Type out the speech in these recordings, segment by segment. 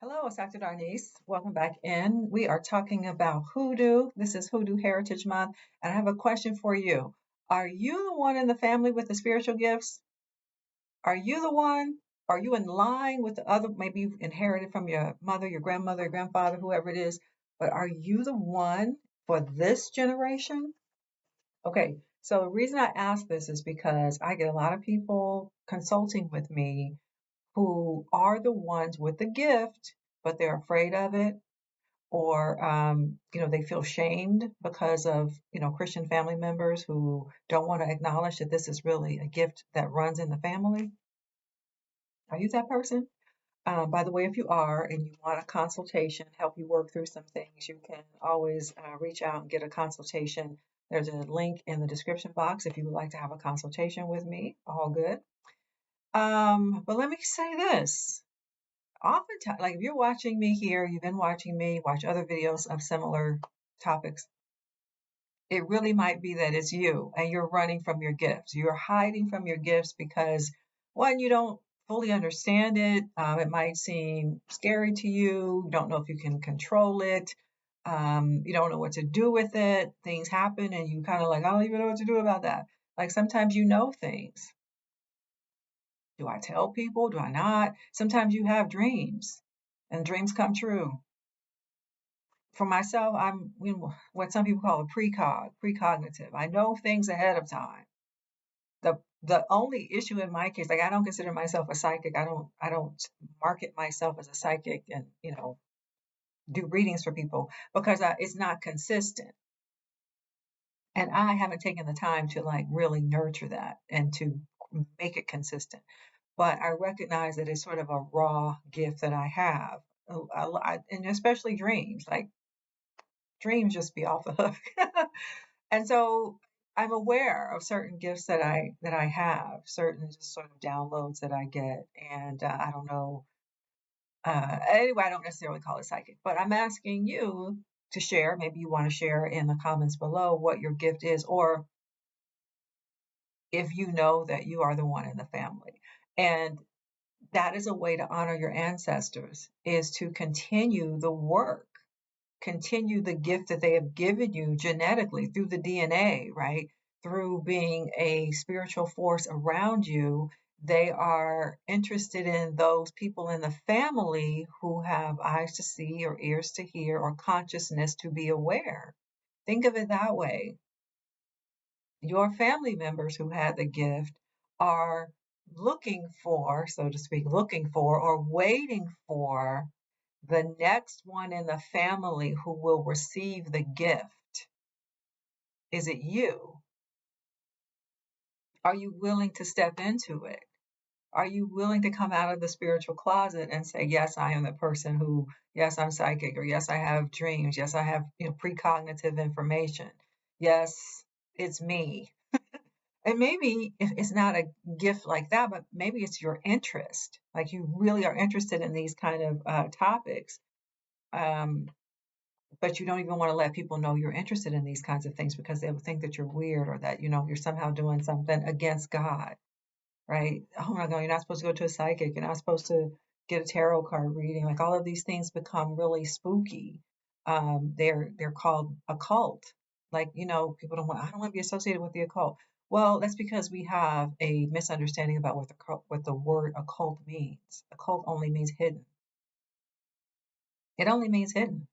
Hello, it's Dr. Darnise. Welcome back in. We are talking about Hoodoo. This is Hoodoo Heritage Month, and I have a question for you. Are you the one in the family with the spiritual gifts? Are you the one? Are you in line with the other? Maybe you've inherited from your mother, your grandmother, your grandfather, whoever it is, but are you the one for this generation? Okay, so the reason I ask this is because I get a lot of people consulting with me who are the ones with the gift, but they're afraid of it, or they feel shamed because of Christian family members who don't want to acknowledge that this is really a gift that runs in the family. Are you that person? By the way, if you are and you want a consultation, help you work through some things, you can always reach out and get a consultation. There's a link in the description box if you would like to have a consultation with me. All good. But let me say this. Oftentimes, like if you're watching me here, you've been watching me, watch other videos of similar topics, it really might be that it's you and you're running from your gifts. You're hiding from your gifts because, one, you don't fully understand it. It might seem scary to you. You don't know if you can control it. You don't know what to do with it. Things happen and you kind of like, I don't even know what to do about that. Like sometimes you know things. Do I tell people? Do I not? Sometimes you have dreams and dreams come true. For myself, I'm what some people call a precognitive. I know things ahead of time. The only issue in my case, like I don't consider myself a psychic. I don't market myself as a psychic and do readings for people because it's not consistent, and I haven't taken the time to like really nurture that and to make it consistent. But I recognize that it's sort of a raw gift that I have, and especially dreams. Like dreams just be off the hook. And so I'm aware of certain gifts that I have, certain just sort of downloads that I get, and I don't know. Anyway, I don't necessarily call it psychic, but I'm asking you to share. Maybe you want to share in the comments below what your gift is, or if you know that you are the one in the family. And that is a way to honor your ancestors, is to continue the work, continue the gift that they have given you genetically through the DNA, right? Through being a spiritual force around you. They are interested in those people in the family who have eyes to see or ears to hear or consciousness to be aware. Think of it that way. Your family members who had the gift are looking for, so to speak, looking for or waiting for the next one in the family who will receive the gift. Is it you? Are you willing to step into it? Are you willing to come out of the spiritual closet and say, yes, I am the person who, yes, I'm psychic, or yes, I have dreams, yes, I have precognitive information, yes, it's me. And maybe if it's not a gift like that, but maybe it's your interest. Like you really are interested in these kind of topics. Um, but you don't even want to let people know you're interested in these kinds of things because they will think that you're weird or that you're somehow doing something against God, right? Oh my God, you're not supposed to go to a psychic, you're not supposed to get a tarot card reading. Like all of these things become really spooky. They're called occult. Like people I don't want to be associated with the occult. Well, that's because we have a misunderstanding about what the word occult means. Occult only means hidden. It only means hidden.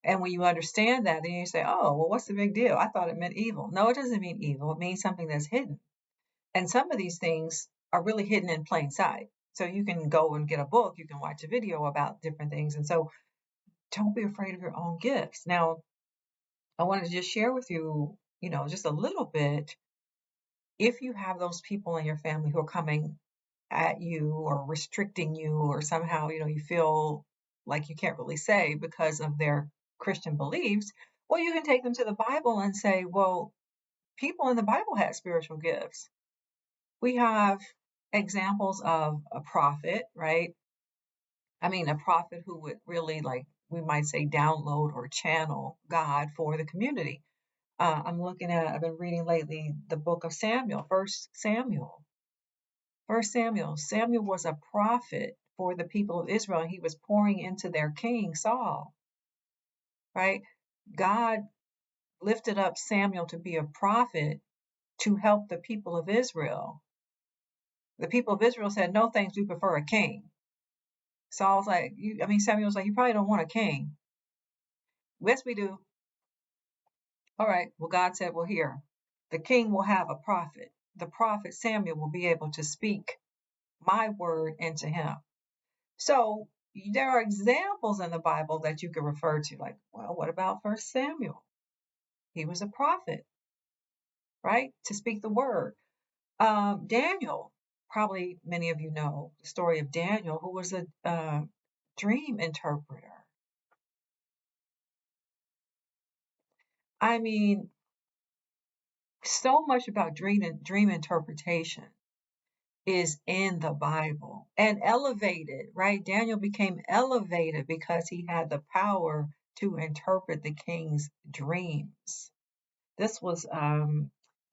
And when you understand that, then you say, oh, well, what's the big deal? I thought it meant evil. No, it doesn't mean evil. It means something that's hidden. And some of these things are really hidden in plain sight. So you can go and get a book, you can watch a video about different things. And so don't be afraid of your own gifts. Now, I wanted to just share with you, just a little bit. If you have those people in your family who are coming at you or restricting you, or somehow, you feel like you can't really say because of their Christian beliefs, well, you can take them to the Bible and say, well, people in the Bible had spiritual gifts. We have examples of a prophet, right? I mean, a prophet who would really, like, we might say, download or channel God for the community. I've been reading lately the book of Samuel, First Samuel. Samuel was a prophet for the people of Israel, and he was pouring into their king, Saul, right? God lifted up Samuel to be a prophet to help the people of Israel. The people of Israel said, no thanks, we prefer a king. Saul's like, Samuel's like, you probably don't want a king. Yes, we do. All right. Well, God said, well, here, the king will have a prophet. The prophet Samuel will be able to speak my word into him. So there are examples in the Bible that you can refer to, like, well, what about First Samuel? He was a prophet, right? To speak the word. Daniel, probably many of you know the story of Daniel, who was a dream interpreter. I mean, so much about dream interpretation is in the Bible and elevated, right? Daniel became elevated because he had the power to interpret the king's dreams. This was,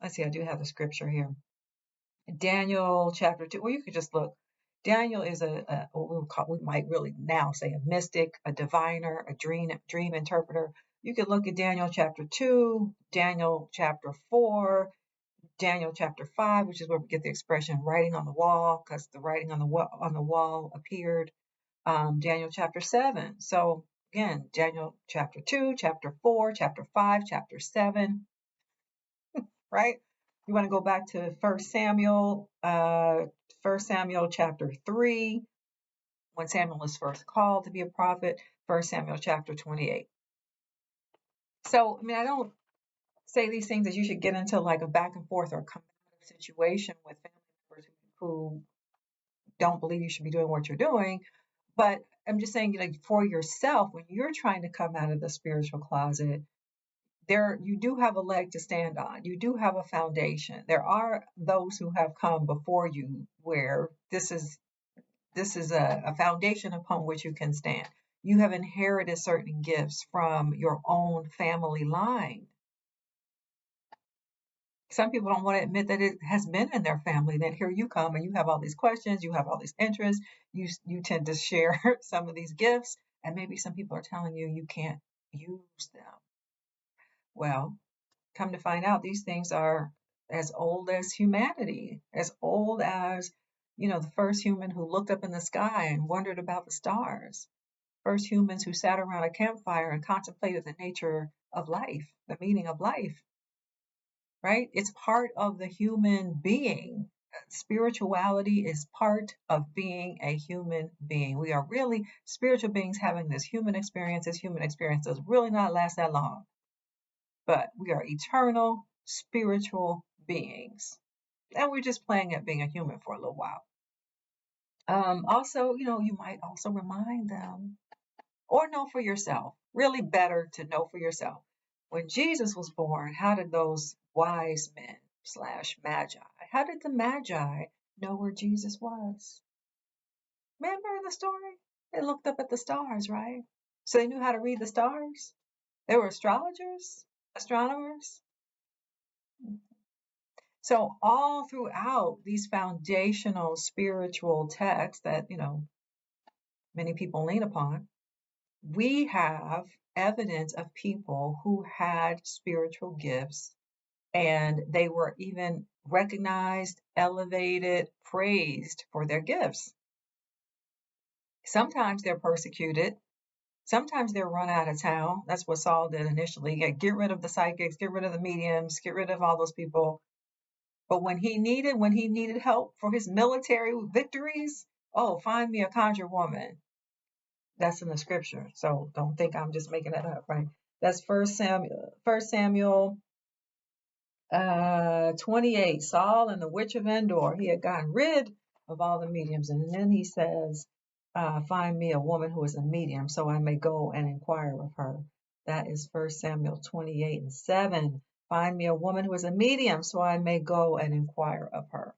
let's see, I do have the scripture here. Daniel chapter 2. Well, you could just look. Daniel is what we might really now say a mystic, a diviner, a dream interpreter. You could look at Daniel chapter 2, Daniel chapter 4, Daniel chapter 5, which is where we get the expression writing on the wall, because the writing on the wall appeared. Daniel chapter 7. So again, Daniel chapter 2, chapter 4, chapter 5, chapter 7, right? You want to go back to First Samuel chapter 3, when Samuel was first called to be a prophet, First Samuel chapter 28. So, I don't say these things as you should get into like a back and forth or combative situation with family members who don't believe you should be doing what you're doing. But I'm just saying, like, for yourself, when you're trying to come out of the spiritual closet, there you do have a leg to stand on. You do have a foundation. There are those who have come before you where this is a foundation upon which you can stand. You have inherited certain gifts from your own family line. Some people don't want to admit that it has been in their family. Then here you come and you have all these questions, you have all these interests, you tend to share some of these gifts, and maybe some people are telling you you can't use them. Well, come to find out, these things are as old as humanity, as old as, the first human who looked up in the sky and wondered about the stars, first humans who sat around a campfire and contemplated the nature of life, the meaning of life, right? It's part of the human being. Spirituality is part of being a human being. We are really spiritual beings having this human experience. This human experience does really not last that long, but we are eternal spiritual beings. And we're just playing at being a human for a little while. Also, you might also remind them or know for yourself. Really better to know for yourself. When Jesus was born, how did those wise men slash magi, how did the magi know where Jesus was? Remember the story? They looked up at the stars, right? So they knew how to read the stars. They were astrologers, astronomers. So all throughout these foundational spiritual texts that, many people lean upon, we have evidence of people who had spiritual gifts, and they were even recognized, elevated, praised for their gifts. Sometimes they're persecuted. Sometimes they're run out of town. That's what Saul did initially. Get rid of the psychics, get rid of the mediums, get rid of all those people. But when he needed help for his military victories, oh, find me a conjure woman. That's in the scripture. So don't think I'm just making that up, right? That's First Samuel 28. Saul and the witch of Endor. He had gotten rid of all the mediums. And then he says, find me a woman who is a medium so I may go and inquire of her. That is First Samuel 28 and 7. Find me a woman who is a medium so I may go and inquire of her.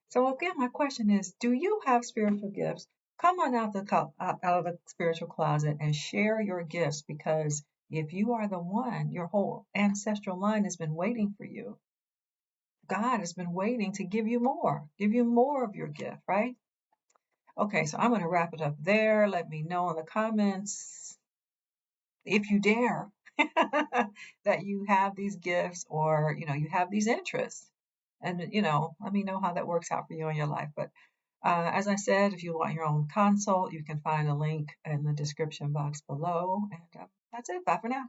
So again, my question is, do you have spiritual gifts? Come on out of the spiritual closet and share your gifts, because if you are the one, your whole ancestral line has been waiting for you. God has been waiting to give you more of your gift, right? Okay, so I'm going to wrap it up there. Let me know in the comments if you dare that you have these gifts or, you have these interests. And, let me know how that works out for you in your life. But as I said, if you want your own consult, you can find a link in the description box below. And that's it. Bye for now.